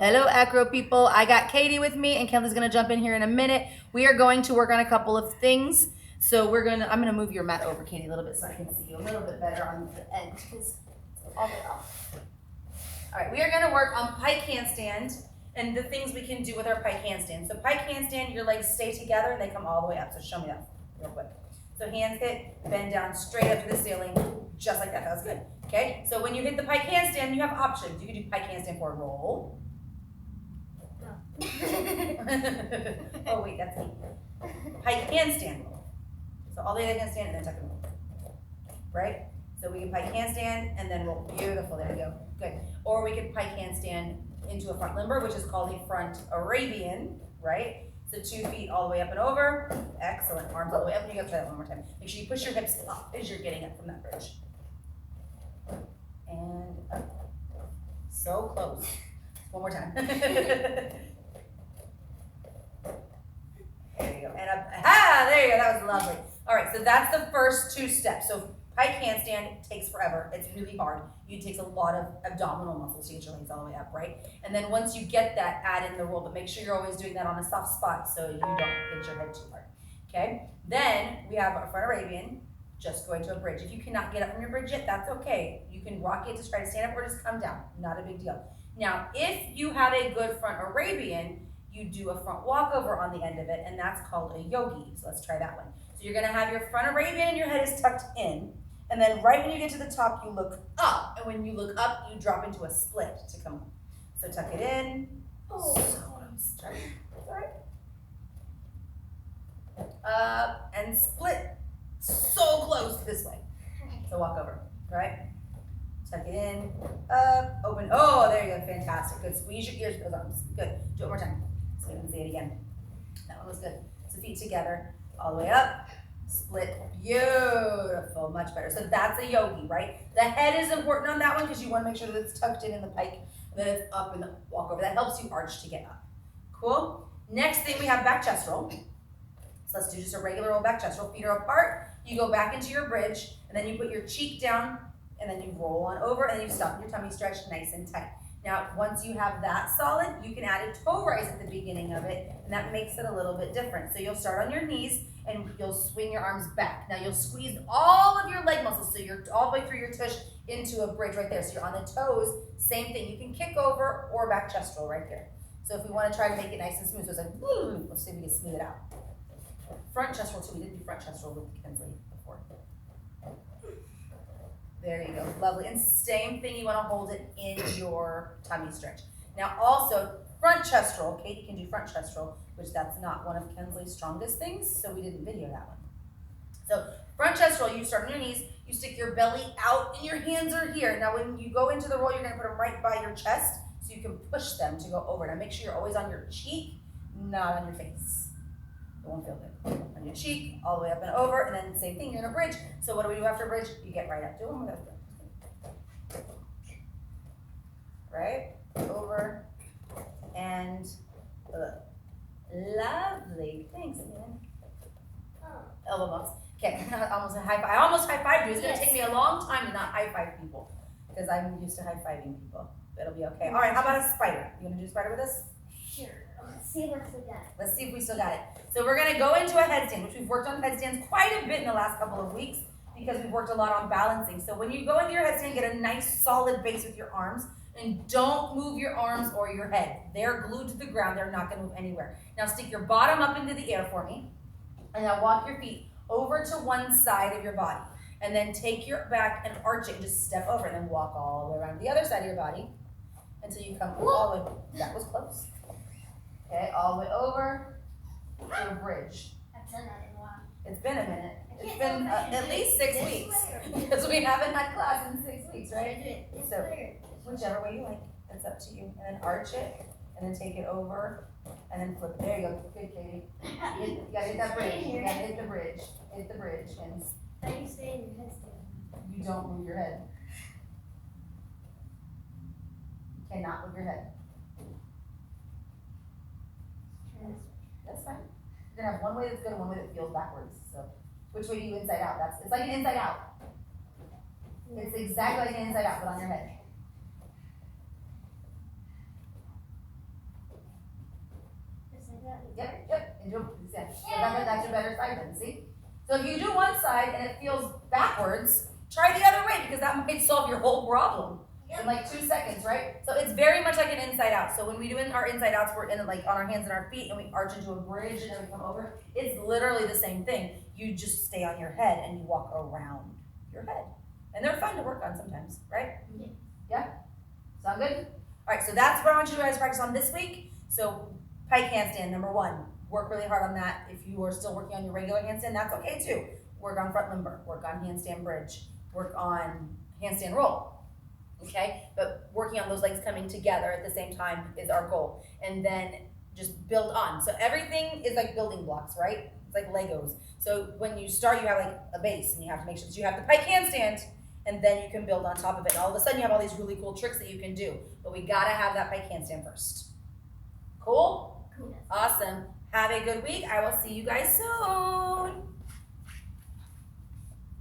Hello, Acro people. I got Katie with me, and Kelly's gonna jump in here in a minute. We are going to work on a couple of things. So I'm gonna move your mat over, Katie, a little bit so I can see you a little bit better on the end because all the way off. All right, we are gonna work on pike handstand and the things we can do with our pike handstand. So pike handstand, your legs stay together and they come all the way up. So show me that real quick. So hands hit, bend down straight up to the ceiling, just like that. That was good. Okay. So when you hit the pike handstand, you have options. You can do pike handstand for a roll. Oh wait, that's me. Pike handstand roll. So all the way to handstand and then tuck and roll. Right? So we can pike handstand and then roll. Beautiful. There we go. Good. Or we could pike handstand into a front limber, which is called a front Arabian, right? So 2 feet all the way up and over. Excellent. Arms all the way up. And you gotta try that one more time. Make sure you push your hips up as you're getting up from that bridge. And up. So close. One more time. There you go. And up. Ah, there you go. That was lovely. All right, so that's the first 2 steps. So pike handstand takes forever. It's really hard. It takes a lot of abdominal muscles to get your legs all the way up, right? And then once you get that, add in the roll, but make sure you're always doing that on a soft spot so you don't hit your head too hard. Okay? Then we have our front Arabian, just going to a bridge. If you cannot get up from your bridge yet, that's okay. You can rock it to try to stand up or just come down. Not a big deal. Now, if you have a good front Arabian, you do a front walkover on the end of it, and that's called a yogi. So let's try that one. So you're gonna have your front Arabian and your head is tucked in, and then right when you get to the top, you look up, and when you look up, you drop into a split to come up. So tuck it in. Oh, so close. Try. All right. Up and split. So close this way. So walk over, right? Tuck it in, up, open. Oh, there you go, fantastic. Good, squeeze your ears, those arms. Good, do it one more time so we can see it again. That one was good. So feet together, all the way up, split, beautiful, much better. So that's a yogi, right? The head is important on that one because you want to make sure that it's tucked in the pike, and then it's up in the walk over. That helps you arch to get up. Cool? Next thing we have back chest roll. So let's do just a regular old back chest roll. Feet are apart, you go back into your bridge, and then you put your cheek down, and then you roll on over, and then you stop your tummy stretch nice and tight. Now, once you have that solid, you can add a toe rise at the beginning of it, and that makes it a little bit different. So you'll start on your knees, and you'll swing your arms back. Now, you'll squeeze all of your leg muscles, so you're all the way through your tush into a bridge right there. So you're on the toes, same thing. You can kick over or back chest roll right there. So if we want to try to make it nice and smooth, so it's like, let's see if we can smooth it out. Front chest roll, too. We didn't do front chest roll with Kinsley before. There you go, lovely. And same thing, you want to hold it in your tummy stretch. Now also, front chest roll. Katie can do front chest roll, which that's not one of Kinsley's strongest things, so we didn't video that one. So front chest roll, you start on your knees, you stick your belly out, and your hands are here. Now when you go into the roll, you're going to put them right by your chest, so you can push them to go over. Now make sure you're always on your cheek, not on your face. It won't feel good. On your cheek, all the way up and over, and then same thing, you're in a bridge. So what do we do after a bridge? You get right up. Do one more. Right? Over and up. Lovely. Thanks, man. Elbow bumps. Okay, I almost high-fived you. It's going to take me a long time to not high-five people because I'm used to high-fiving people. It'll be okay. All right, how about a spider? You want to do a spider with us? Sure. Let's see if we still got it. Let's see if we still got it. So we're gonna go into a headstand, which we've worked on headstands quite a bit in the last couple of weeks because we've worked a lot on balancing. So when you go into your headstand, get a nice solid base with your arms and don't move your arms or your head. They're glued to the ground. They're not gonna move anywhere. Now stick your bottom up into the air for me. And now walk your feet over to one side of your body. And then take your back and arch it and just step over and then walk all the way around the other side of your body until you come all the way. That was close. Okay, all the way over to a bridge. I've done that in a while. It's been a minute. It's been at least 6 weeks because we haven't had class in 6 weeks, right? So whichever way you like, it's up to you. And then arch it, and then take it over, and then flip it. There you go. Good, Katie. You gotta hit that bridge. You gotta hit the bridge. Hit the bridge, and How do you stay in your headstand? you don't move your head. You cannot move your head. That's fine. You're gonna have one way that's good and one way that feels backwards. So, which way do you inside out? It's like an inside out. It's exactly like an inside out, but on your head. Yep. And do yeah. So that's your better side then, see? So if you do one side and it feels backwards, try the other way because that might solve your whole problem in like 2 seconds, right? So it's very much like an inside out. So when we do our inside outs, we're in like on our hands and our feet and we arch into a bridge and then we come over. It's literally the same thing. You just stay on your head and you walk around your head. And they're fun to work on sometimes, right? Yeah? Sound good? All right, so that's what I want you guys to practice on this week. So pike handstand, number 1. Work really hard on that. If you are still working on your regular handstand, that's okay too. Work on front limber, work on handstand bridge, work on handstand roll, okay? But working on those legs coming together at the same time is our goal. And then just build on. So everything is like building blocks, right? It's like Legos. So when you start, you have like a base and you have to make sure that you have the pike handstand and then you can build on top of it. And all of a sudden you have all these really cool tricks that you can do. But we gotta have that pike handstand first. Cool? Cool. Awesome. Have a good week. I will see you guys soon.